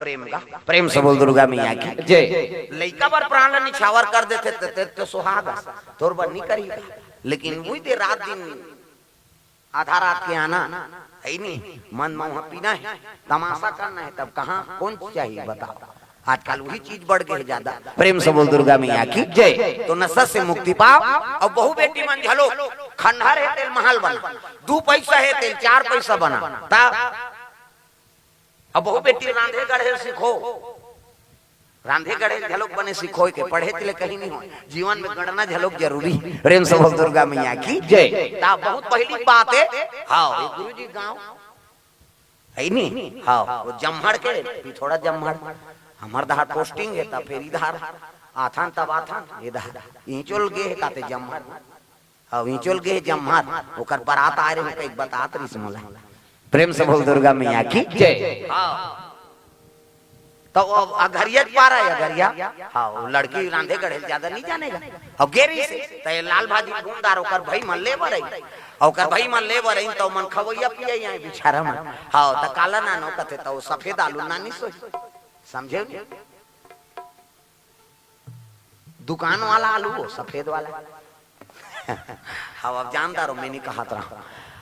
प्रेम का प्रेम से बोल दुर्गा मैया की जय। लइका बार प्राण निछावर कर देते तो सुहागा तोर बर नहीं करी, लेकिन वही दे रात दिन आधा रात के आना है नहीं, मन मुँह पीना है, तमाशा करना है, तब कहाँ कौन चाहिए बताओ। आजकल वही चीज बढ़ गई ज्यादा। प्रेम से बोल दुर्गा मैया की जय। तो नशा से मुक्ति पाओ और बहु बेटी मन झलो खंडहर है तेल महल बना, 2 पैसा है तेल 4 पैसा बना। अब बहु बेटी रांधे गढ़े सीखो, रांधे गढ़े झलोक बने सीखो के पढ़े तिले कहीं नहीं हो, जीवन में गढ़ना झलोक जरूरी। प्रेम से बोल दुर्गा मैया की जय। ता बहुत पहली बात है, हाँ गुरुजी गांव है नहीं, हाँ वो जमहड़ के थोड़ा जमहड़ हमार दहाड़ पोस्टिंग है, तब फिर इधर आथान तब आथान इधर इंचोल गे काते जमहड़, हाँ इंचोल गे जमहड़ ओकर बारात आ रहे एक बतात रही समझ। प्रेम से बोल दुर्गा मैया की जय। तो अघरिया पा रहा है अघरिया, हाँ लड़की रांधे गढ़े ज्यादा नहीं जानेगा। अब गेरी से तो लाल भाजी गुंदार ओकर भाई मन ले बरई, ओकर भाई मन ले बरई तो मन खवैया पिए यहाँ बिछारा मन, हाँ तो काला ना नो कथे तो सफेद आलू ना नहीं सोच समझे। दुकान वाला आलू हो सफेद वाला हाँ अब जानदार हो, मैंने कहा था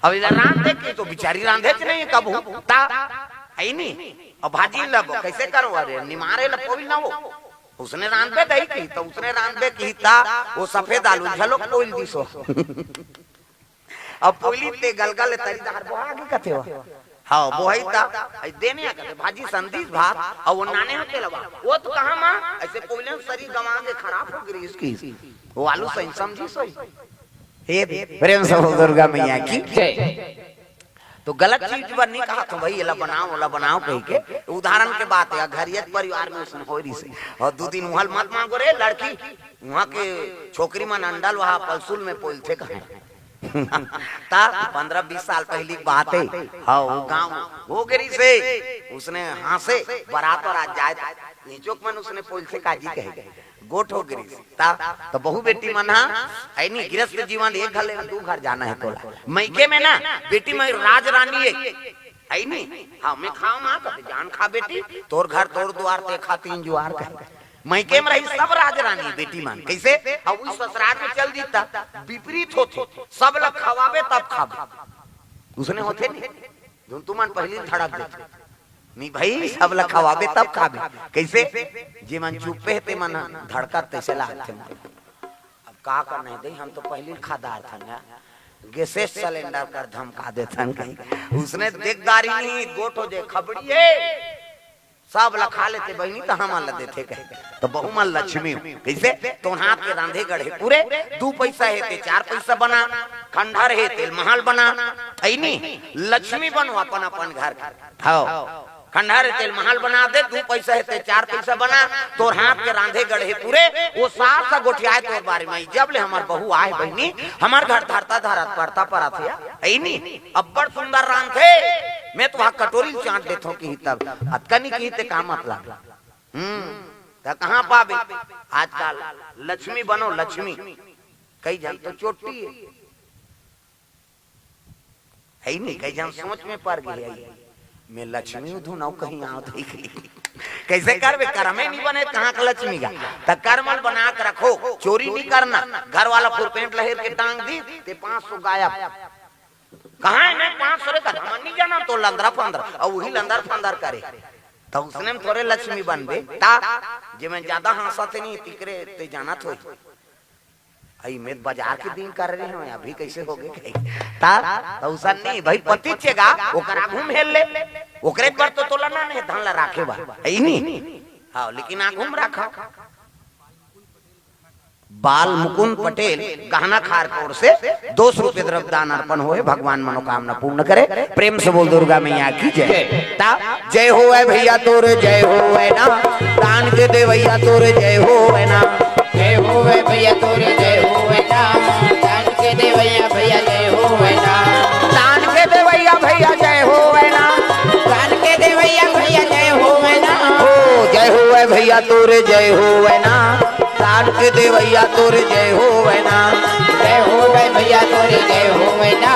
अब इधर रांधे की तो बिचारी रांधे नहीं कब ता है नहीं। अब भाजी लब कैसे करो, अरे निमारे लब कोई ना वो उसने रांधे दही की तो उसने रांधे की ता वो सफेद आलू झलो कोई दिसो अब पोली ते गलगल तरीदार बोहागी कथे हो, हाँ बोहाई ता देने कथे भाजी संदीस भात और वो नाने होते लगा वो तो कहां मां ऐसे पोलियन शरीर गंवा के खराब हो गई इसकी, वो आलू सही समझी सोई। प्रेम से बोल दुर्गा मैया की जय। तो गलत चीज पर नहीं कहा तो भाई एला बनाओ कह के उदाहरण के बात है। घरियत परिवार में उसने होरी से और 2 दिन उहल मत मांगो रे लड़की, वहां के छोकरी मन अंडल वहां पलसुल में पोलथे कहे ता 15-20 साल पहली बात है। हाँ वो गाँव हो गिरी से उसने हाँ से बारात और आज जाए नीचोक मन उसने पोलथे काजी कहे गोठ हो गिरी ता तो बहु बेटी मन है नहीं गृहस्थ जीवन एक घर ले 2 घर जाना है तोला मैके में ना बेटी मैं राज रानी है नहीं, हाँ मैं खाऊं ना कभी जान खा बेटी तोर घर तोर द्वार ते खा 3 जुआर कह मैके में रही सब राज रानी बेटी मान कैसे अब उस ससुराल में चल जीता विपरीत होते सब लोग खवावे तब खावे उसने होते नहीं तुम मन पहली धड़क देते नहीं भाई सब लोग खवावे तब खावे कैसे जे मन चुपे ते मन धड़का तैसे लागते। अब का करना है दे हम तो पहली खादार था ना गैसेस सिलेंडर कर धमका देथन कहीं उसने देखदारी नहीं गोठो जे खबड़ी है सब लखा लेते बहनी तो हम ला देते कहे तो बहु मन लक्ष्मी कैसे तो हाथ के रांधे गढ़े पूरे 2 पैसा है ते 4 पैसा बना, खंडहर है तेल महल बना है नहीं, लक्ष्मी बनो अपन अपन घर हाँ खंडहर तेल महल बना दे 2 पैसा है ते 4 पैसा बना तोर हाथ के रांधे गढ़े पूरे वो साफ सा गोठियाए तोर बारे में जब ले हमार बहू आए बहनी हमार घर धरता धरत पड़ता पड़ा थे है नहीं अब्बड़ सुंदर रांध थे मैं तो वहां कटोरी चाट देता हूँ कि तब अतकनी की ते काम मतलब तो कहाँ पावे आजकल लक्ष्मी बनो लक्ष्मी कई जन तो चोटी है नहीं, कई जन सोच में पड़ गई मैं लक्ष्मी धुनाऊ कहीं आओ कैसे कर कर में नहीं बने कहाँ का लक्ष्मी का तो करमल बना के रखो, चोरी नहीं करना। घर वाला फुरपेंट लहेर के टांग दी ते 500 गायब कहाँ है मैं 500 रे हम नहीं जाना तो लंदरा पंदर और वही लंदर पंदर करे तो उसने थोड़े लक्ष्मी बन बे ता जे मैं ज्यादा हंसते नहीं तिकरे ते जाना थो आई मैं बाजार के दिन कर रहे हैं अभी कैसे हो गए ता तो उसन नहीं भाई पति चेगा ओकरा घूम हेल ले ओकरे पर तो तोलना नहीं धन ला राखे बा है नहीं, हां लेकिन आ घूम रखा बाल मुकुंद पटेल गहना खार कोर से 200 रुपए द्रव्य दान अर्पण होए भगवान मनोकामना पूर्ण करे। प्रेम से बोल दुर्गा मैया की जय। ता जय हो भैया तोरे जय हो ना दान के दे भैया तोरे जय हो ना, जय हो भैया तोरे जय हो ना दान के दे भैया भैया जय हो ना, दान के दे भैया भैया जय हो ना, दान के दे भैया भैया जय हो ना, ओ जय हो भैया तोरे जय हो ना दान के दे भैया तोरे जय हो ना, जय हो भैया तोरे जय हो ना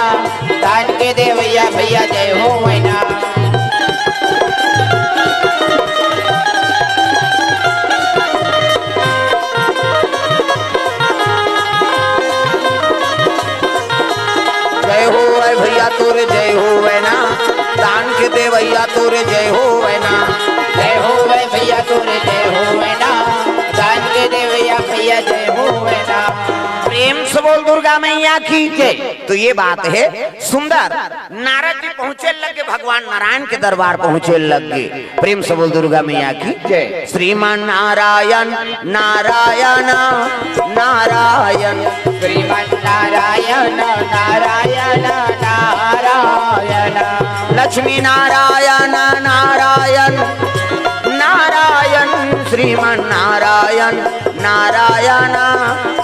दान के दे भैया भैया जय हो ना। दुर्गा मैया की जय। तो ये बात है सुंदर। नारद जी पहुंचे लगे, भगवान नारायण के दरबार पहुंचे लगे। प्रेम से बोल दुर्गा मैया की जय। श्रीमान नारायण नारायण नारायण, श्रीमन नारायण नारायण नारायण, लक्ष्मी नारायण नारायण नारायण, श्रीमान नारायण नारायण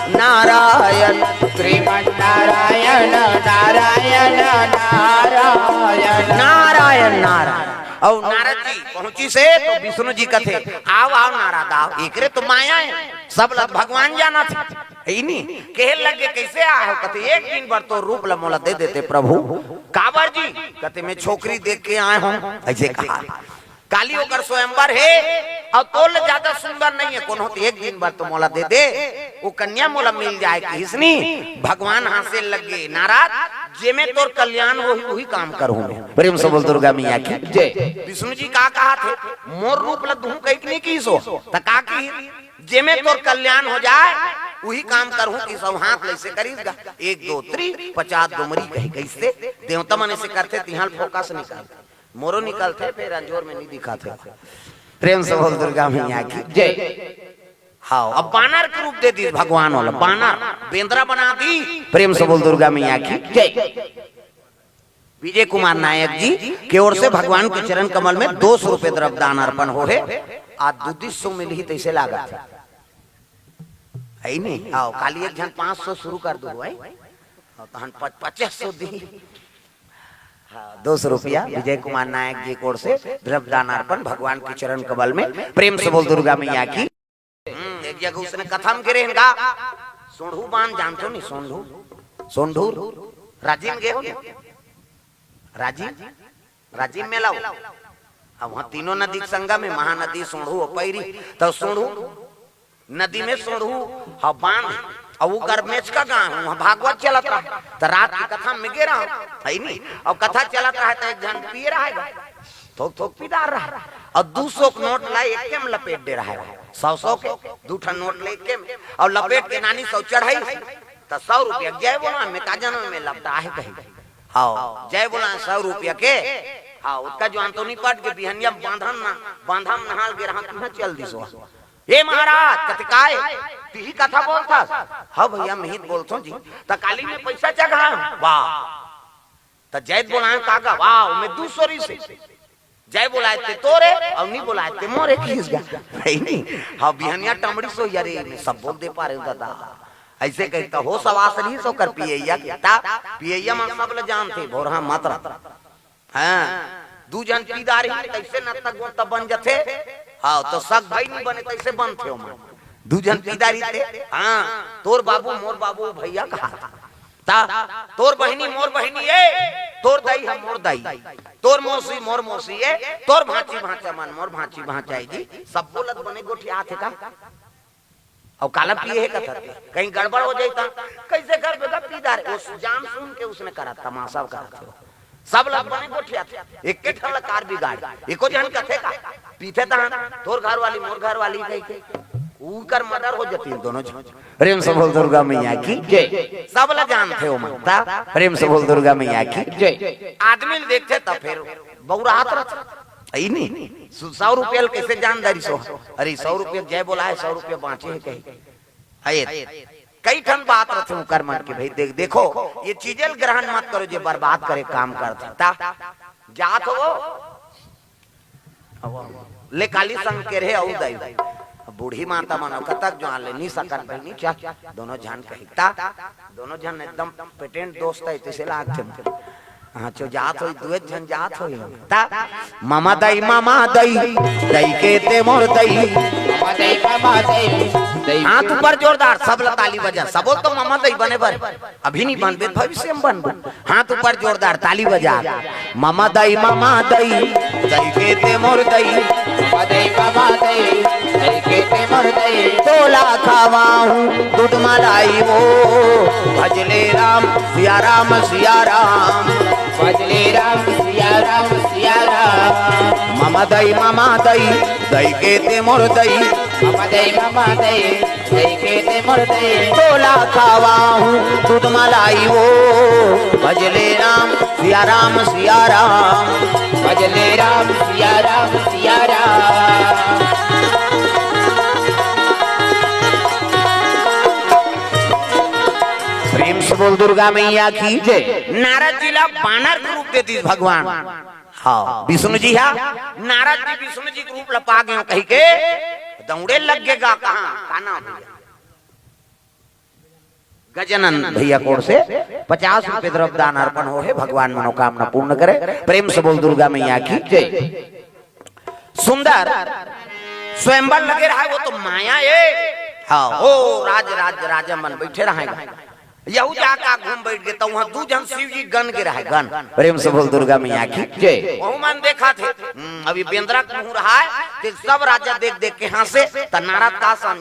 नारायण, श्रीमन नारायण नारायण नारायण, नारायण नारायण। और नारद जी पहुंची से तो विष्णु जी कथे आओ आओ नारद आओ, एकरे तो माया है, सब लोग भगवान जाना था नहीं कहे लगे कैसे आए हो, कथे एक दिन भर तो रूप लमोला दे देते प्रभु। काबर जी कथे मैं छोकरी देख के आए हूँ, ऐसे कहा काली होकर स्वयंवर है और तोल ज्यादा सुंदर नहीं है कौन होती, एक दिन भर तो मोला दे दे, वो कन्या मोला मिल जाए किसनी। भगवान हासे लगे नाराज जे में तोर कल्याण वही काम करूं मैं। प्रेम से बोल दुर्गा मैया की जय। विष्णु जी का कहा थे मोर रूप लदू कहीं की सो तका की जे में तोर कल्याण हो जाए वही काम करूं कि सब हाथ लैसे करीगा 1 2 3 50 डुमरी कही कैसे देवता मन से करते तिहाल फोकस निकाल मोरो निकलते फिर अंजोर में नहीं दिखाते। प्रेम से बोल दुर्गा मैया की जय। हाँ अब बानर के रूप दे दी भगवान वाला, बानर बेंद्रा बना दी। प्रेम से बोल दुर्गा मैया की जय। विजय कुमार नायक जी की ओर से भगवान के चरण कमल में 200 रुपए द्रव्य दान अर्पण हो है। आज 200 मिल ही तैसे लागा था है नहीं। आओ काली एक जन 500 शुरू कर दो भाई, तो हम 2500 दी। 200 रुपया विजय कुमार नायक जी की ओर से द्रव्य दान अर्पण भगवान के चरण कमल में। प्रेम से बोल दुर्गा मैया की। एक जगह उसने कथम गिरे सोंढू बांध जानते नहीं, सोंढू सोंढूर राजीव गए हो राजीव राजीव मेला अब वहाँ तीनों नदी संगम में महानदी सोंढू और पैरी, तो सोंढू नदी में सोंढू हाँ बांध और वो गर्मेच का गाँव वहाँ भागवत चलत रहा, तो रात की कथा में गिरा है नहीं। और कथा चलत रहा तो एक जन पिए रहा थोक थोक पीदार रहा और 200 नोट लाई एक में लपेट दे रहा है, 100 के 2 नोट ले के और लपेट के नानी 100 चढ़ाई तो 100 रुपया जय बोला में काजन में लपटा है कहीं। हाँ जय बोला 100 रुपया के। हाँ उसका जो अंतोनी पट के बिहनिया बांधम नहाल गे रहा तुम्हें चल दी सो ये महाराज कतिकाय तीही कथा बोलता। हाँ भैया मैं ही बोलता जी तो काली में पैसा चढ़ा वाह, तो जय बोला काका वाह मैं 200 से जय बोलाए थे तोरे और नहीं बोलाए थे मोरे खींच गया नहीं। हाँ बिहनिया टमड़ी सो यारे मैं सब बोल दे पा रहे दादा ऐसे कहता हो सवास नहीं सो कर पियैया पियैया में सब लोग जानते भोरहा मात्रा। हाँ 2 जन पीदारी कैसे न तक बन जाते। हाँ तो सग भाई नहीं बने कैसे बनते हो 2 जन पीदारी थे। हाँ तोर बाबू मोर बाबू भैया कहा ता तोर बहनी मोर बहनी है, तोर दाई हम मोर दाई, तोर मौसी मोर मौसी है, तोर भांची भांचा मन मोर भांची भांचाएगी, सब बोलत बने गोठिया थे का और काला पिए है कथा कहीं गड़बड़ हो जाता कैसे कर बेगा पीदार उस जान सुन के उसने करा तमाशा करा थे सब लोग बने गोठिया थे एक के ठल कार बिगाड़ एको जन कथे का पीते ता तोर घर वाली मोर घर वाली कह के उनकर मर्डर हो जाती है दोनों जन। प्रेम से बोल दुर्गा मैया की जय। सब लोग जानते हो माता। प्रेम से बोल दुर्गा मैया की जय। आदमी देखते तब फिर बहुरात रहता है नहीं 100 रुपया कैसे जानदारी सो अरे 100 रुपया जय बोला है 100 रुपया बाँचे है कहीं कई ठन बात रहते कर मन के भाई देखो ये चीजें ग्रहण मत करो जो बर्बाद करे काम करता जात हो ले काली संग के रहे औ दाई बूढ़ी माता मनो कतक जो ले नहीं सकन बहनी क्या दोनों जन कहता दोनों जन एकदम पेटेंट दोस्त है तैसे लागते। हाँ चो जात हो 2 जन जात हो मामा दई दई के ते मोर दई मामा दई हाथ ऊपर जोरदार सब ताली बजा सब तो मामा दई बने बर अभी नहीं बनबे भविष्य में बनबो। हाथ ऊपर जोरदार ताली बजा मामा दई दई के ते मोर दई मामा दई के ते मोर दई तोला खावाऊं दूध मलाई वो भजले राम सिया राम सिया राम भजले राम सिया राम सिया राम मामा दई दई के ते मोर दई ममा दे जय के ते मोर दे तोला खावा हूँ दूध मलाई वो भजले राम सिया राम सिया राम भजले राम सिया राम सिया राम। प्रेम से बोल दुर्गा मैया की जय। नारद जी ला बानर के रूप देती भगवान। हाँ विष्णु जी हा नारद जी विष्णु जी के रूप लपा गए कही के दौड़े लग गएगा कहाँ काना गजानन भैया कोर से 50 रुपए द्रव्य दान अर्पण हो है भगवान मनोकामना पूर्ण करे। प्रेम से बोल दुर्गा मैया की जय। सुंदर स्वयंवर लगे रहा है वो तो माया है। हाँ ओ राजा मन बैठे रहेगा यहू जाका घूम बैठ गए तो वहाँ दू जन शिव जी गन के रहे गन। प्रेम से बोल दुर्गा मैया की जय। वहु मन देखा थे अभी बेंद्रा का मुंह रहा है कि सब राजा देख देख के हंसे त नारद का सन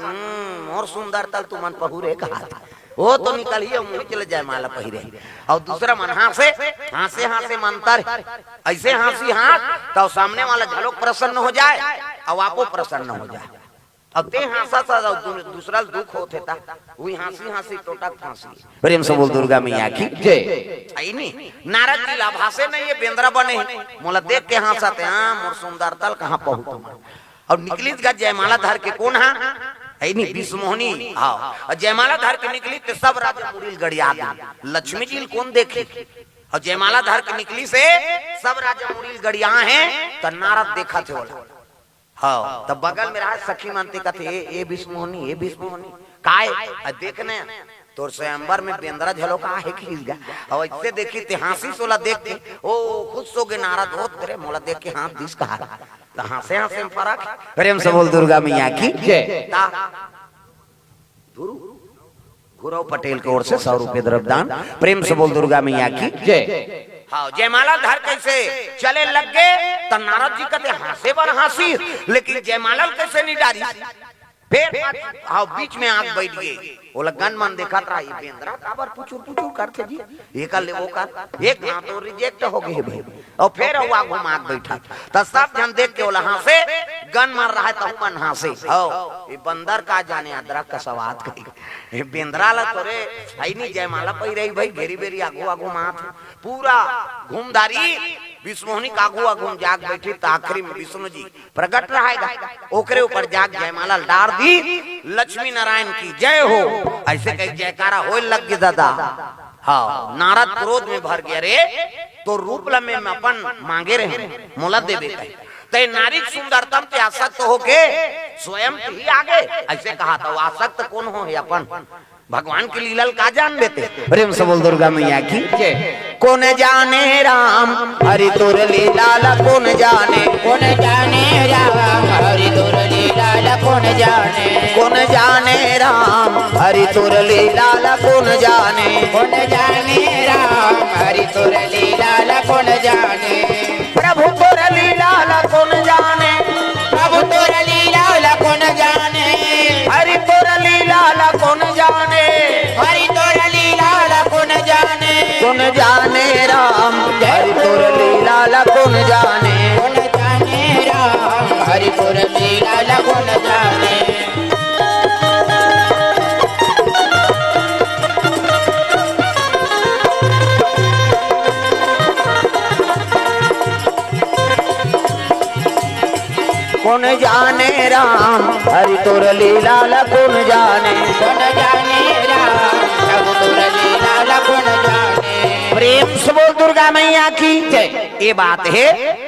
और सुंदर तल तू मन पहुरे कहा था वो तो निकल ही मुंह चले जाए माला पहिरे और दूसरा मन हासे मंतर ऐसे हंसी हाथ तो सामने वाला झलोक प्रसन्न हो जाए और आपो प्रसन्न हो जाए। अब ते हासा सा दूसरा दुख होते था वही हंसी टोटा फांसी। प्रेम से बोल दुर्गा मैया की जय। आई नहीं नारद जी लाभासे नहीं ये बेंद्रा बने मोला देख के हंसाते हाँ मोर सुंदर तल कहाँ पहुँचो और निकली जयमाला धर के कौन है आई नहीं विष्णुमोहनी। हाँ जयमाला धर के निकली तो सब राजा मुरील गड़िया लक्ष्मी जी कौन देखे और जयमाला धर के निकली से सब राजा मुरील गड़िया हैं तो नारद देखा थे बोला। हाँ तब बगल में रहा सखी मानते का थे ए विष्णुमोहनी काय देखने तोर स्वयंवर में बेंद्रा झलो का है खींच गया और इससे देखी ते हंसी सोला देख के ओ खुद सो के नारद होत करे मोला देख के हाथ दिस कहा तो हंसे में फर्क। प्रेम से बोल दुर्गा मैया की जय। गुरु पटेल की ओर से 100 रुपए द्रव्य दान। प्रेम से बोल दुर्गा मैया की जय। हाँ जयमाला धर कैसे चले लग गए तो नारद जी कहते हंसे बर हंसी लेकिन जयमाला कैसे नहीं डारी फिर हाँ बीच में आग बैठ गई बोला गन मन देखा था ये बेंद्रा काबर पुचुर करते जी ये कर ले वो कर एक हाथ तो रिजेक्ट हो गए भाई और फिर वो आग में आग बैठा तो सब जन देख के बोला हंसे गन मार रहा है तो मन हंसे हो ये बंदर का जाने अदरक का सवाद कही ये बेंद्रा ला तोरे आई नहीं जयमाला पही रही भाई घेरी बेरी आगू माथ पूरा घूमदारी विष्णुमोहनी आगू जाग बैठी तो आखिरी में विष्णु जी प्रकट रहेगा ओकरे ऊपर जाग जयमाला डार दी लक्ष्मी नारायण की जय हो ऐसे कहीं जयकारा हो लग गया दादा। हाँ नारद क्रोध में भर गया रे तो रूप में अपन मांगे रहे मोला दे दे ते नारी सुंदरतम ते आसक्त होके स्वयं ही आगे ऐसे कहा था आसक्त कौन हो अपन भगवान की लीला का जान देते। प्रेम से बोल दुर्गा मैया की जय। कौन जाने राम हरि तोर लीला कौन जाने राम हरि तोर लीला कौन जाने राम हरि तोर लीला कौन जाने राम हरि तोर लीला कौन जाने प्रभु तोर लीला कौन जाने प्रभु तोर लीला कौन जाने हरि तोर लीला कौन जाने हरि तोर लीला कौन जाने राम हरि तोर लीला कौन जाने राम हरि तोर लीला कौन जाने। कौन जाने राम हरि तोर लीला कौन जाने राम प्रभु तोर लीला कौन जाने। प्रेम से बोल दुर्गा मैया की जय। ये बात है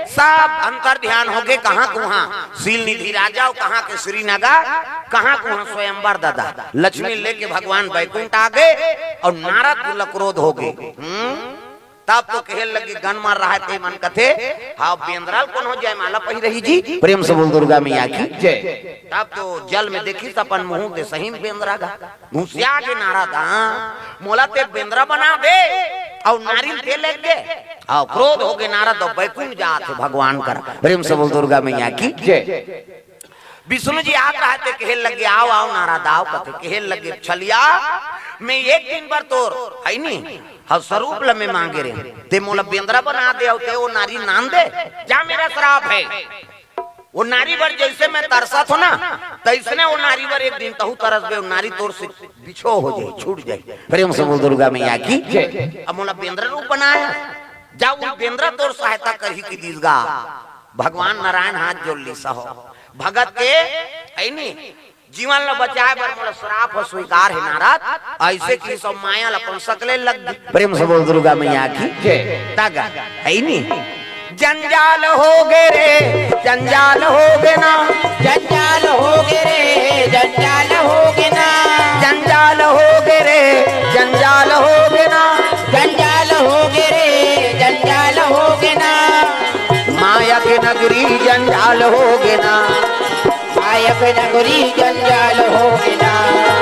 सब अंतर ध्यान हो गए कहाँ कुहाँ सील निधि राजा और कहाँ के श्रीनगर कहाँ कुहाँ स्वयंवर दादा लक्ष्मी लेके भगवान बैकुंठ आ गए और नारद क्रोध हो गए। तब तो कहे लगे गन मार रहा है ते मन कथे हाँ बेंद्राल कौन हो जाए माला पही रही जी। प्रेम से बोल दुर्गा मैया की जय। तब तो जल में देखी अपन मुंह दे सही बेंद्रा गा घुसिया के नारद मोला ते बेंद्रा बना दे और नारियल ते ले गए हाँ क्रोध हो गए नारद और बैकुंठ जाते भगवान कर। प्रेम से बोल दुर्गा मैया की जय। विष्णु जी आ रहे थे कहे लगे आओ नारद आओ कथे कहे लगे छलिया मैं एक दिन भर तोर है नहीं हाँ स्वरूप लमे मांगे रहे ते मोला बेंद्रा बना दे और ते वो नारी नान दे जा मेरा श्राप है वो नारी बर जैसे मैं तरसा था ना, तैसने वो नारी बर एक दिन तहु तरस गए, नारी तोर से बिछो हो जाए, छूट जाए। प्रेम से बोल दुर्गा मैया की। अब मोला बेंद्र रूप बनाया, जाओ वो बेंद्र तोर सहायता करही की दीसगा। भगवान नारायण हाथ जोड़ ली सहो भगत के ऐनी जीवन ला बचाए बर मोला श्राप हो स्वीकार है नारद, ऐसे की सब माया ला अपन सकले लग गई। प्रेम से बोल दुर्गा मैया की। तागा ऐनी जंजाल हो गे रे, जंजाल हो गे ना, जंजाल हो गे रे, जंजाल हो गे ना, जंजाल हो गे रे, जंजाल हो गे ना, जंजाल हो गे रे, जंजाल हो गे ना, माया के नगरी जंजाल हो गे ना, माया के नगरी जंजाल हो गे ना,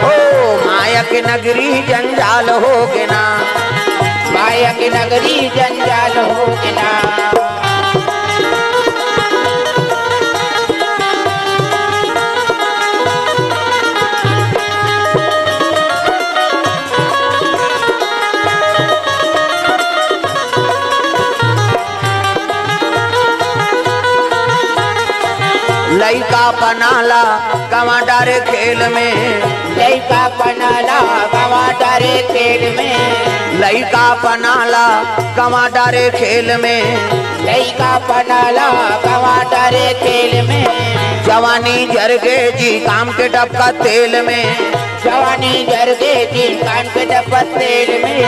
ओ माया के नगरी जंजाल हो गे ना, माया के नगरी जंजाल हो गे ना। लइका पनाला गवा डारे खेल में, लइका पनाला गवा डारे खेल में, लइका पनाला गवा डारे खेल में, लइका पनाला गवा डारे खेल में, जवानी जरगे जी काम के डबका तेल में, जवानी जरगे जी काम के डबका तेल में,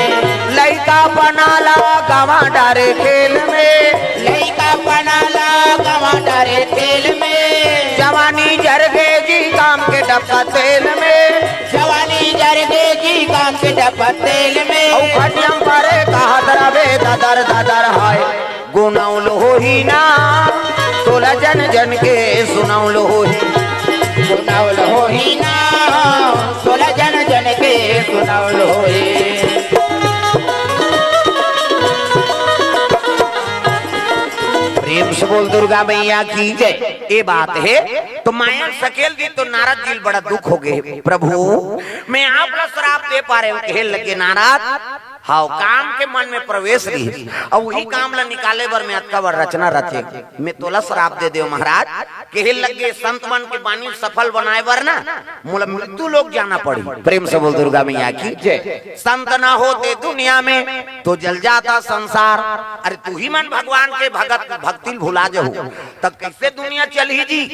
लइका पनाला गवा डारे खेल में, लइका पनाला गवा डारे खेल में, जवानी जरगे जी काम के डबका तेल में, जवानी जरगे जी काम के डबका तेल में, औ खटियम पारे कहा दरबे ददर ददर हाय गुनौल होही ना, तोला जन जन के सुनौल होही, सुनौल होही ना, तोला जन जन के सुनौल होही। प्रेम से बोल दुर्गा मैया की जय। ये बात है तो माया सकेल दी तो नारद जी बड़ा दुख हो गए, प्रभु मैं आप ला श्राप दे पा रहे हूँ, खेल लगे नारद। हाँ काम के मन में प्रवेश रही और वही काम ला निकाले बर में अतका बर रचना रचे, मैं तोला श्राप दे दे महाराज, कहल लगे संत मन के बानी सफल बनाए बर ना मोला मृत्यु लोग जाना पड़ी। प्रेम से बोल दुर्गा मैया की जय। संत ना होते दुनिया में तो जल जाता संसार, अरे तू ही मन भगवान के भगत भक्ति भुला जाओ तब कैसे दुनिया चली जी,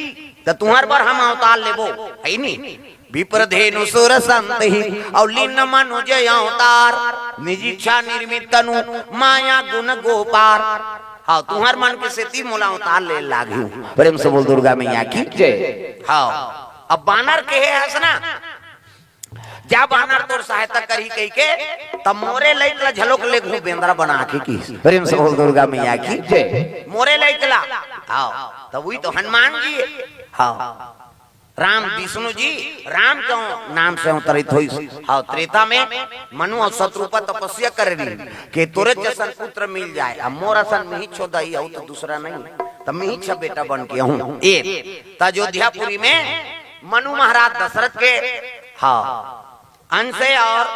तो तुम्हार पर हम अवतार लेबो है नी। विप्रधेनु सुर संत ही और लीन मनुज अवतार, निज इच्छा निर्मित तनु माया गुण गोपार। हाँ तुम्हार मन के सेती मोला अवतार ले लागी। प्रेम से बोल दुर्गा मैया की जय। हाँ अब बानर के है हसना, जा बानर तोर सहायता करी कही के तब मोरे लइकला झलोक ले घू बेंद्रा बना के की। प्रेम से बोल दुर्गा मैया की जय। मोरे लइकला हाँ तब वही तो हनुमान जी हाँ राम विष्णु जी राम क्यों नाम से अवतरित हुई। हाँ त्रेता में मनु और शत्रुपा तपस्या कर रही कि तोरे जैसन पुत्र मिल जाए, अब मोर असन में ही छोदाई हूँ तो दूसरा नहीं, तब मैं ही छह बेटा बन के हूँ। एक अयोध्यापुरी में मनु महाराज दशरथ के हाँ अंश और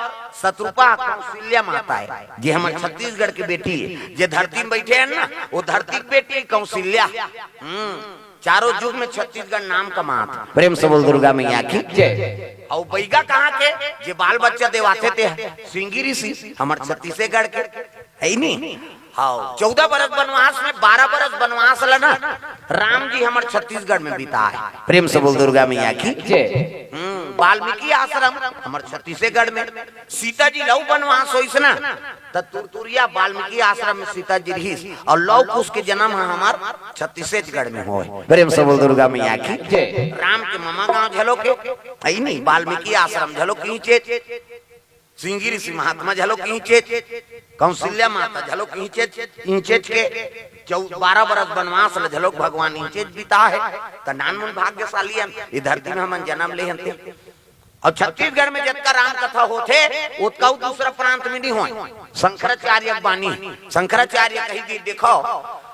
शत्रुपा कौशल्या माता है, जे हमारे छत्तीसगढ़ की बेटी है, जे धरती में बैठे हैं ना वो धरती की बेटी कौशल्या। चारों युग में छत्तीसगढ़ नाम कमात। प्रेम से बोल दुर्गा मैया की जय। और बैगा कहाँ के जे बाल बच्चा देवाते थे सिंगी ऋषि हमारे छत्तीसगढ़ के है नी। हाँ 14 बरस वनवास में 12 बरस वनवास लना राम जी हमारे छत्तीसगढ़ में बिता है। प्रेम से बोल दुर्गा मैया की जय। वाल्मीकि आश्रम हमारे छत्तीसगढ़ में, सीता जी लव वनवास होइस ना तुरतुरिया वाल्मीकि आश्रम में सीता जी रही और लव कुश के जन्म हमार छत्तीसगढ़ में होए। प्रेम से बोल दुर्गा मैया की जय। राम के मामा गांव झलो के है नहीं, वाल्मीकि आश्रम झलो खींचे, सिंगी ऋषि महात्मा झलो खींचे, कौशल्या माता झलो खींचे के 12 बरस वनवास झलोक भगवान इंचेज बिता है त नानमुन भाग्यशाली ये धरती में हम जन्म ले हंते। और छत्तीसगढ़ में जब का राम कथा होते उतका दूसरा प्रांत में नहीं हो। शंकराचार्य बानी शंकराचार्य कही दी देखो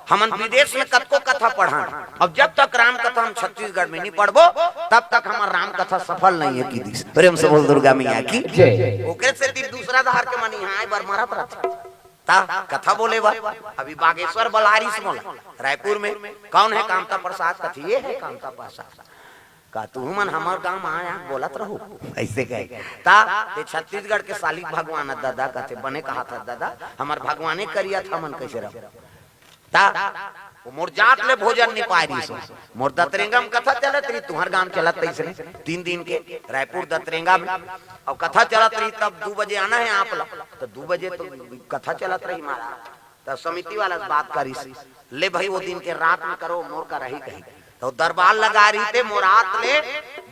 हम विदेश में कतको कथा पढ़ा, अब जब तक राम कथा हम छत्तीसगढ़ में नहीं पढ़बो तब तक हमारा राम कथा सफल नहीं है की। प्रेम से बोल दुर्गा मैया की जय। ओकरे से दूसरा धार के मनी हाय बर मारत रहते ता कथा बोले बा अभी बागेश्वर बलहारी से बोला रायपुर में कौन है कामता प्रसाद कथी ये है कामता प्रसाद का तू मन हमार गांव में आया बोलत रहू ऐसे कहे ता ये छत्तीसगढ़ के सालिक भगवान दादा कहते बने कहा था दादा हमार भगवाने करिया था मन कैसे रहो ता वो मोर जात ले भोजन नहीं पाई रही सो मोर दतरेंगम कथा चलत रही तुम्हार गांव चलत इसने 3 दिन के रायपुर दतरेंगा में और कथा चलत रही तब 2 बजे आना है आप लोग तो 2 बजे तो कथा चलत रही महाराज तो समिति वाला बात करी ले भाई वो दिन के रात में करो मोर का रही कही तो दरबार लगा रही थे मोरात ले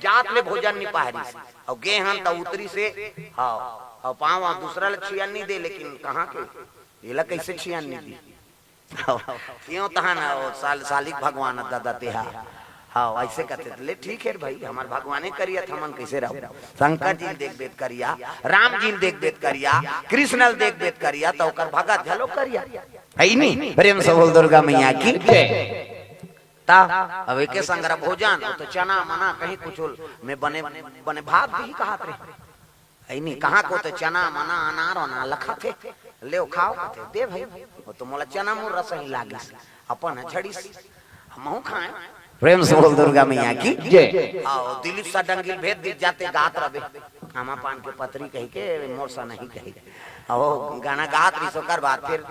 जात ले भोजन नहीं पा रही और गे हम तो उतरी से हाँ और पाँव दूसरा लक्षियन नहीं दे लेकिन कहाँ के ये ला कैसे छियन नहीं दी क्यों तहा ना वो सालिक भगवान दादा तेहा हाँ ऐसे कहते ले ठीक है भाई हमार भगवाने करिया था मन कैसे रहो शंकर जी देख बेद करिया राम जी देख बेद करिया कृष्ण देख बेद करिया तो कर भगत झलो करिया है नहीं प्रेम से बोल दुर्गा मैया की ता अब एक संग्रह भोजन तो चना मना कहीं कुछ में बने बने भात भी कहा है नहीं कहाँ को तो चना मना अनार और लखा थे ले खाओ दे भाई वो तो मोला चना मुर रस ही लागी अपन झड़ी हमहू खाए प्रेम से बोल दुर्गा मैया की जय आओ दिलीप सा डंगिल भेद दी जाते गात रबे आमा पान के पत्री कही के मोर सा नहीं कही ओ गाना गात रही सोकर बात फिर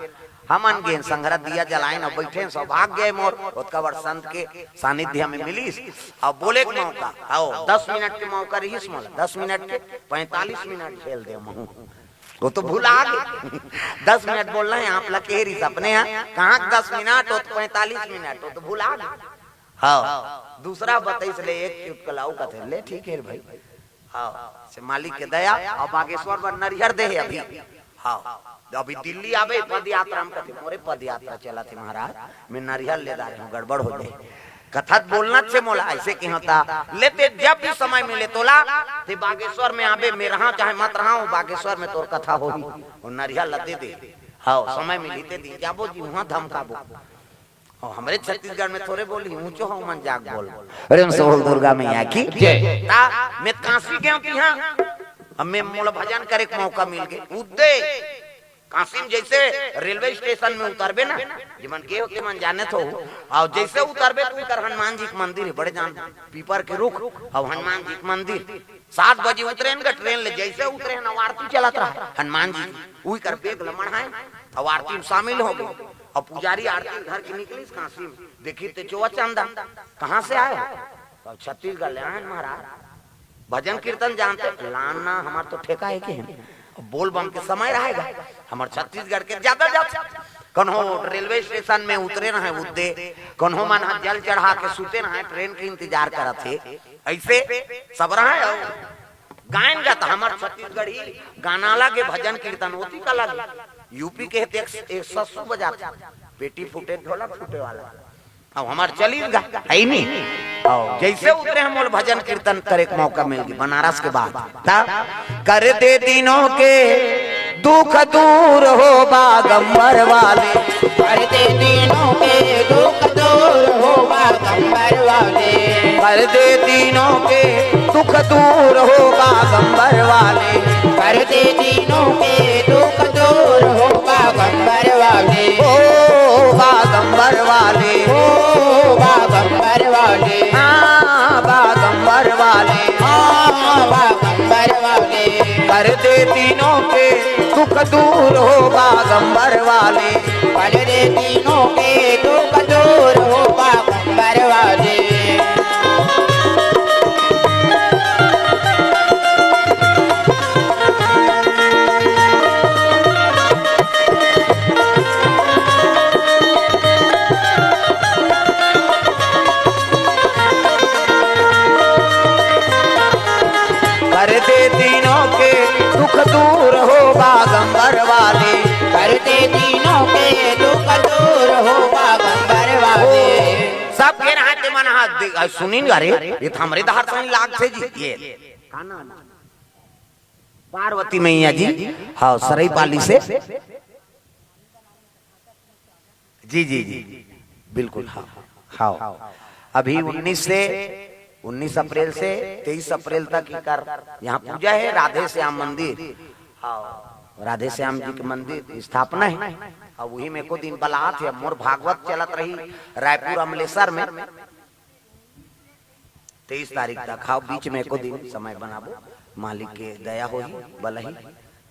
हमन गे संग्रह दिया जलाइन और बैठे सौभाग्य मोर उसका वर्ष संत के सानिध्य में मिली अब बोले के मौका आओ 10 मिनट के मौका रही 10 मिनट के 45 मिनट खेल दे महू वो तो भूला गए 10 मिनट बोलना है आप लोग के रिस अपने यहाँ कहाँ 10 मिनट हो तो 45 मिनट हो तो भूला गए हाँ दूसरा बताइए ले एक कलाऊ का थे ले ठीक है भाई हाँ से मालिक के दया और बागेश्वर पर नरिहर दे अभी हाँ अभी दिल्ली आवे पद यात्रा में कथे मोरे पद यात्रा चला थे महाराज मैं नरिहर ले दार हूँ गड़बड़ हो जाए कथा बोलना से मोला ऐसे की होता लेते जब भी समय मिले तोला ते बागेश्वर में आवे मैं रहा चाहे मत रहा हूँ बागेश्वर में तोर कथा होगी और नरिहर लदे दे हाँ समय मिली ते दी जाबो जी वहाँ धमकाबो और हमारे छत्तीसगढ़ में थोड़े बोली ऊंचो हो मन जाग बोल अरे हमसे बोल दुर्गा मैया की जय ता मैं काशी गया कि हाँ हमें मोला भजन करे के मौका मिल गए उदे कासिम जैसे रेलवे स्टेशन में उतरबे ना जिमन के होते मन जाने तो और जैसे उतरबे तो उतर हनुमान जी के मंदिर है बड़े जान पीपर के रुख और हनुमान जी के मंदिर 7 बजे उतरे ना ट्रेन ले जैसे उतरे ना आरती चलत रहा हनुमान जी वही कर बेग लमण है और आरती में शामिल हो गए और पुजारी आरती घर की निकली काशी में देखी तो चौवा चंदा कहाँ से आए तो छत्तीसगढ़ ले आए महाराज भजन कीर्तन जानते लाना हमार तो ठेका है कि बोल बम के समय रहेगा हमारे छत्तीसगढ़ के ज्यादा कन्हो रेलवे स्टेशन में उतरे ना है उद्दे कन्हो मन जल चढ़ा के सूते ना है ट्रेन के इंतजार करा थे ऐसे सब रहा है गायन गाता हमारे छत्तीसगढ़ी गाना लगे भजन कीर्तन होती का लगे यूपी के एक सस्सू बजाते पेटी फूटे ढोलक फूटे वाला अब हमारे चली है नहीं जैसे उतरे हम भजन कीर्तन करे के मौका मिल गई बनारस के बाद कर दे दिनों के दुख दूर हो बागंबर वाले कर दे दिनों के दुख दूर हो बागंबर वाले कर दे दिनों के दुख दूर हो बागंबर वाले कर दे दिनों के दुख दूर हो बागंबर वाले ओ बागंबर वाले ओ बागंबर वाले हाँ बागंबर वाले हाँ बागंबर वाले कर दे दिनों के दुख दूर हो बागंबर वाले कर दे दिनों के दुख दूर हो बागंबर वाले कर दे दिनों के दुख दूर हो बागंबर वाले कर दे दिनों के दुख दूर हो बागंबर वाले सब के रहते मन हाथ सुनिन रे ये हमरे दहार सही लाग से जी ये पार्वती मैया जी हाँ सरई पाली से जी जी जी बिल्कुल हाँ हाँ अभी 19 अप्रैल से 23 अप्रैल तक कर यहाँ पूजा है राधे श्याम मंदिर हाँ राधे श्याम जी के मंदिर स्थापना है। और वही में को दिन बलात है मोर भागवत चलत रही रायपुर अमलेश्वर में 23 तारीख तक। हाँ बीच में को दिन समय बनाबो, मालिक के दया हो बलही।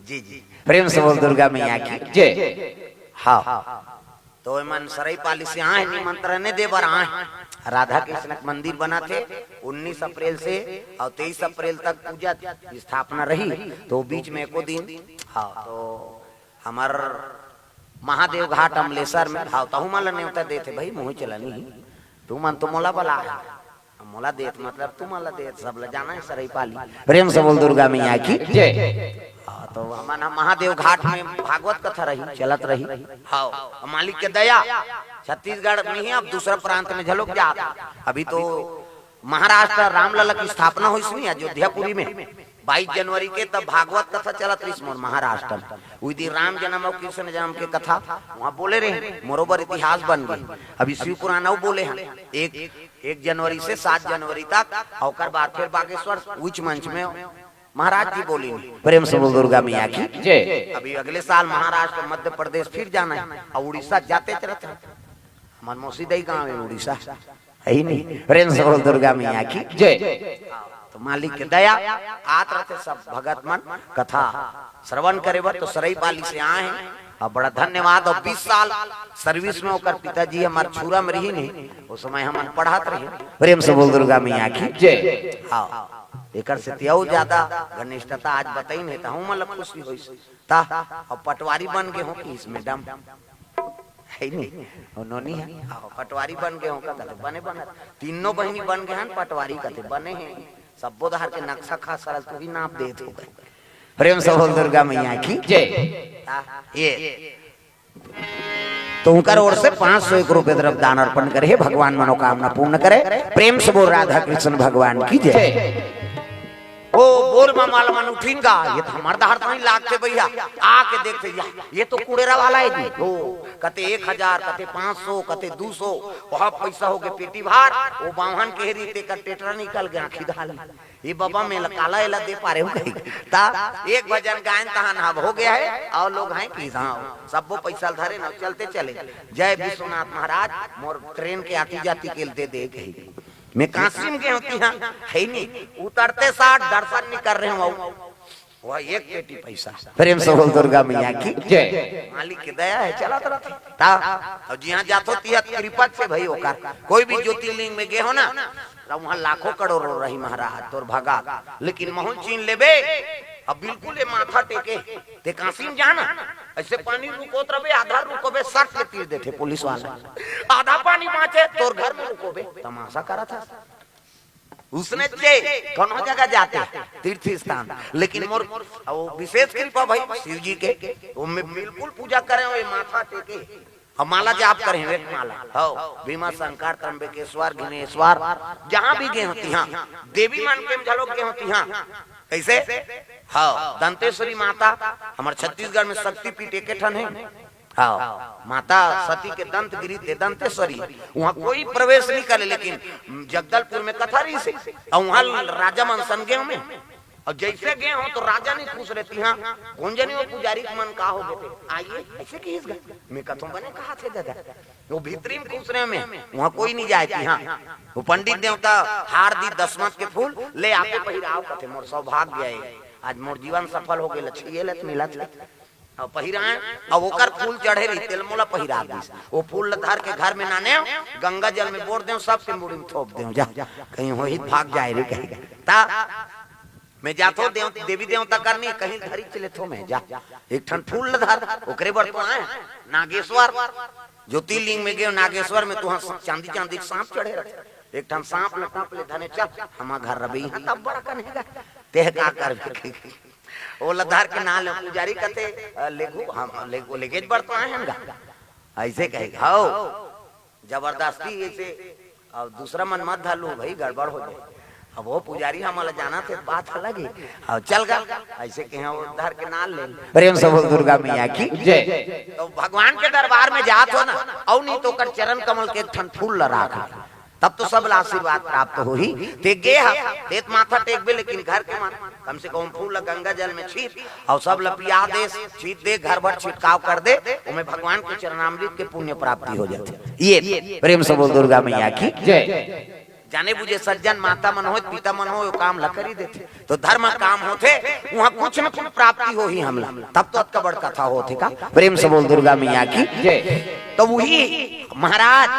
जी जी प्रेम से बोल दुर्गा मैया की जय। हाँ तो मन सराई पाली से आए निमंत्रण देवर आए। राधा कृष्ण का मंदिर बना थे 19 अप्रैल से और 23 अप्रैल तक पूजा स्थापना रही। तो बीच में को दिन हाँ तो हमार महादेव घाट अमलेश्वर में भाव तहु माला न्योता देते भाई मुँह चला नहीं तू मन तो मोला बला मोला देत मतलब तू माला देत सब ल जाना है सराई पाली। प्रेम से बोल दुर्गा मैया की जय। तो हमारा महादेव घाट में भागवत कथा रही चलत रही। हाँ मालिक के दया छत्तीसगढ़ में ही अब दूसरा प्रांत में झलक जा। अभी तो महाराष्ट्र रामलला की स्थापना हुई इसमें अयोध्यापुरी में 22 जनवरी के तब भागवत कथा चलत रही मोर महाराष्ट्र में। उसी राम जन्म और कृष्ण जन्म के कथा वहाँ बोले रहे मोरोबर इतिहास बन गई। अभी शिव पुराण बोले हैं 1 जनवरी से 7 जनवरी तक और बाद फिर बागेश्वर उच्च मंच में महाराज जी बोली। प्रेम से बोल दुर्गा मैया की जय। अभी अगले साल महाराष्ट्र मध्य प्रदेश फिर जाना है और उड़ीसा जाते चलते हमारे मौसीदई गाँव है उड़ीसा है ही नहीं। प्रेम से बोल दुर्गा मैया की जय। तो मालिक के दया आत रहते सब भगत मन कथा श्रवण करे बर। तो सराई पाली से आए हैं और बड़ा धन्यवाद। और 20 साल सर्विस में होकर पिताजी हमारे छुरा में रही नहीं उस समय हम पढ़ाते रहे। प्रेम से बोल दुर्गा मैया की जय। हाँ एक से त्याऊ ज्यादा घनिष्ठता आज बताई नहीं था मतलब खुशी हुई ता। और पटवारी बन गए हो कि इसमें डम है नहीं उन्होंने पटवारी बन गए हो का कहते बने बने तीनों बहनी बन गए हैं पटवारी कहते बने हैं सब बोधार के नक्शा खास सरल तू भी नाप दे तो। प्रेम से बोल दुर्गा मैया की जय। ये तो उनकर ओर से 501 रुपए तरफ दान अर्पण करे भगवान मनोकामना पूर्ण करे। प्रेम से बोल राधा कृष्ण भगवान की जय। ओ बोर माल मन उठीनगा ये तो हमार दहाड़ तो लागते भैया आके देखते ये तो कुड़ेरा वाला है जी। ओ कते 1000 कते 500 कते 200 वहां पैसा हो गए पेटी भार वो बाहन के रीते का टेटरा निकल गया आखी डाल ये बाबा में काला एला दे पारे हो गई ता एक भजन गायन तहां हब हो गया है और लोग हैं कि हां सबो पैसा धरे ना चलते चले। जय विश्वनाथ महाराज मोर ट्रेन के आती जाती के दे दे गई मैं कासिम के होती है नहीं उतरते 60 दर्शन नहीं कर रहे हूँ वह एक पेटी पैसा। प्रेम से बोल दुर्गा मैया की जय। मालिक की दया है चला ता और जी हाँ जात होती है कृपा से भाई होकर कोई भी ज्योतिर्लिंग में गए हो ना वहाँ लाखों करोड़ों रही महाराज तोर भगा लेकिन महल चीन लेबे अब बिल्कुल ये माथा टेके ते कासिम जाना ऐसे पानी रुको रहे आधा रुकोबे 60 के तीर देते पुलिस वाला आधा पानी बाँचे तोर घर में रुकोबे तमाशा करा था उसने कौन जगह जाते तीर्थ स्थान। लेकिन मोर वो विशेष कृपा भाई शिव जी के वो बिल्कुल पूजा करें वो माथा टेके और माला जाप करें एक माला हो भीमा शंकर त्र्यंबकेश्वर घिनेश्वर जहाँ भी गए होती हाँ देवी मान के झलोक गए होती हाँ कैसे हाँ दंतेश्वरी माता हमारे छत्तीसगढ़ में शक्तिपीठ एक ठन है। हाँ माता सती के दंत गिरी थे दंतेश्वरी वहाँ कोई प्रवेश नहीं करे लेकिन जगदलपुर में कथा रही से और वहाँ राजा मनसन गए में और जैसे गए हो तो राजा नहीं पूछ रहे थे हाँ कौन जनी वो पुजारी मन का हो गए आइए ऐसे की मैं कथों बने कहा थे दादा वो भीतरी में पूछ रहे में वहाँ कोई नहीं जाए थी हाँ वो पंडित देवता हार दी दसमत के फूल ले आके पहिराव कथे मोर सौभाग्य है आज मोर जीवन सफल हो गए लक्ष्य ले मिला और पहिराए और ओकर फूल चढ़े रही तेल मोला पहिरा दी वो फूल धर के घर में नाने गंगा जल में बोर दे सबके मुड़ी में थोप दे जा कहीं हो ही भाग जाए रे कहीं ता मैं जातो देवी देवता करनी कहीं धरी चले थो मैं जा एक ठन फूल धर ओकरे बर तो आए नागेश्वर ज्योतिर्लिंग में गए नागेश्वर में तू चांदी चांदी सांप चढ़े रखे एक ठन सांप लटाप ले धने चल हमार घर रबी तब बड़ा कनेगा तेह का कर वो लधार के नाल पुजारी कहते लेगो हम लेगो लेगेज बढ़ तो आए हैं ऐसे कहे हाओ जबरदस्ती ऐसे और दूसरा मन मत धालू भाई गड़बड़ हो जाए अब वो पुजारी हमारा जाना थे बात अलग ही और चल गया ऐसे कहे उधर के नाल ले। प्रेम से बोल दुर्गा मैया की जय। तो भगवान के दरबार में जात हो ना और नहीं तो कर चरण कमल के ठन फूल लड़ा तब तो सब आशीर्वाद प्राप्त हो ही। ते गे तेत माथा टेक बे, लेकिन घर के मान कम से कम फूल गंगा जल में छीट और सब लपिया दे, छीट दे, घर भर छिटकाव कर दे, उमें भगवान के चरणामृत के पुण्य प्राप्ति हो जाती। ये प्रेम से बोल दुर्गा मैया की जय। जाने बुझे सज्जन माता मन हो पिता मन हो काम ला करी देते, तो धर्म काम होते वहाँ कुछ न कुछ प्राप्ति हो ही हमला, तब तो अतका बड़ कथा होती का। प्रेम से बोल दुर्गा मैया की जय। तो वही महाराज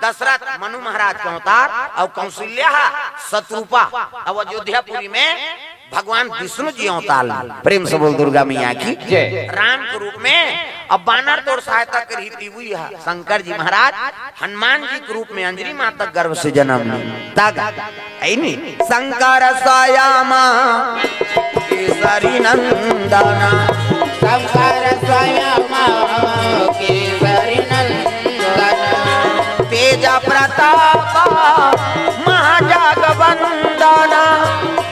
दशरथ मनु महाराज के अवतार और कौशल्या शत्रुपा और अयोध्यापुरी में भगवान विष्णु जी अवतार। प्रेम से बोल दुर्गा मैया की जय। राम के रूप में अब बानर तोड़ सहायता करी थी हुई है शंकर जी महाराज हनुमान जी के रूप में अंजलि माता गर्भ से जन्म शंकर स्वयं केसरी नंदना, शंकर स्वयं केसरी नंदना, तेज प्रताप महाजगवंदना,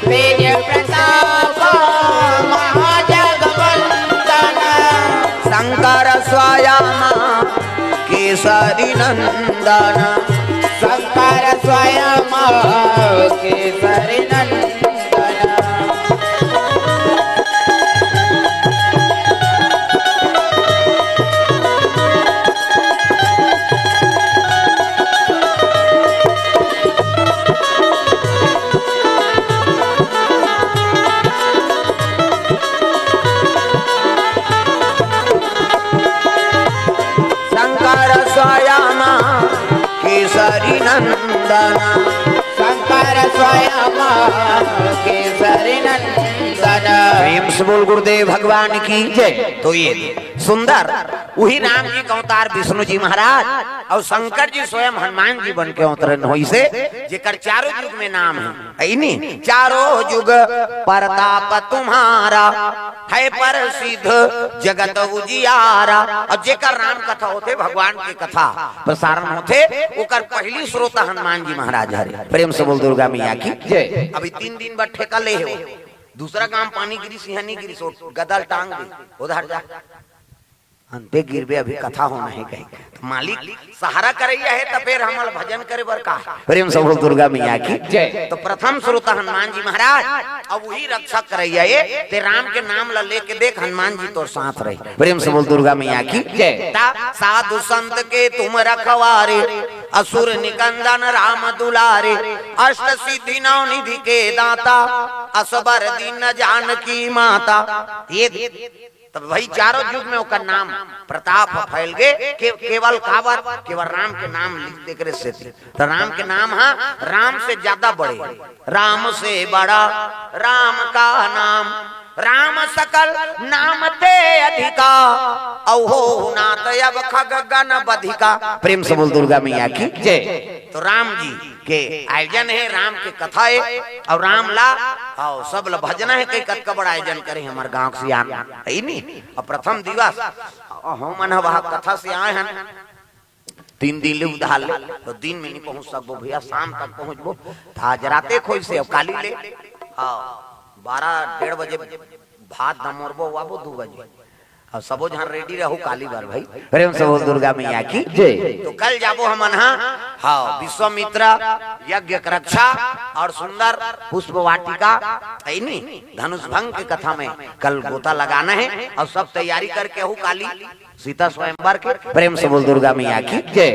तेज प्रताप महाजगवंदना, शंकर स्वयं केसरी नंदना, शंकर स्वयं केसरी नंदना। केसरी नंदना, शंकर स्वयं केसरी नंदना। प्रेम से बोल गुरुदेव भगवान की जय। तो ये सुंदर वही राम जी का अवतार विष्णु जी महाराज और शंकर जी स्वयं हनुमान जी बन के अवतरण हुई से जेकर चारों युग में नाम है। चारों युग प्रताप तुम्हारा है प्रसिद्ध जगत उजियारा। और जेकर राम कथा होते भगवान की कथा प्रसारण होते ओकर पहली श्रोता हनुमान जी महाराज हरे। प्रेम से बोल दुर्गा मैया की जय। अभी 3 दिन बाद ठेका ले हो, दूसरा काम पानी गिरी सिंहनी गिरी सो गदल टांग दे उधर जा अंते गिरबे, अभी कथा होना है कहीं तो मालिक सहारा करैया है तो फिर हमल भजन करे बर का। प्रेम से बोल दुर्गा मैया की जय। तो प्रथम श्रोता हनुमान जी महाराज अब वही रक्षक करैया ये ते राम के नाम ला लेके देख हनुमान जी तो साथ रहे। प्रेम से बोल दुर्गा मैया की जय। साधु संत के तुम रखवारे असुर निकंदन राम दुलारे, अष्ट सिद्धि नौ निधि के दाता असबर दीन जानकी माता। ये तब वही चारों युग में उसका नाम प्रताप फैल गए केवल कावर केवल राम के नाम लिखते करे से। तो राम के नाम है राम से ज्यादा बड़े, राम से बड़ा राम का नाम, राम सकल नाम ते अधिका औहो नाथ अब खग गण बधिका। प्रेम से बोल दुर्गा मैया की जय। तो राम जी के आयोजन है, राम के कथा है और राम ला और सब ला भजना है, कई कत बड़ा आयोजन करे हमारे गांव से आना है नहीं। और प्रथम दिवस हम मन वह कथा से आए हैं 3 दिन ले उधार तो दिन में नहीं पहुंच सकबो भैया, शाम तक पहुंचबो आज राते खोई से काली ले 12-1:30 बजे भात दमोरबो वाबो 2 बजे और सबो जहां रेडी रहो काली बार भाई। प्रेम से बोल दुर्गा मैया की जय। तो कल जाबो हम हाँ विश्वामित्र यज्ञ रक्षा और सुंदर पुष्प वाटिका धनुष भंग की कथा में कल गोता लगाना है और सब तैयारी करके हो काली सीता स्वयंवर के। प्रेम से बोल दुर्गा मैया की जय।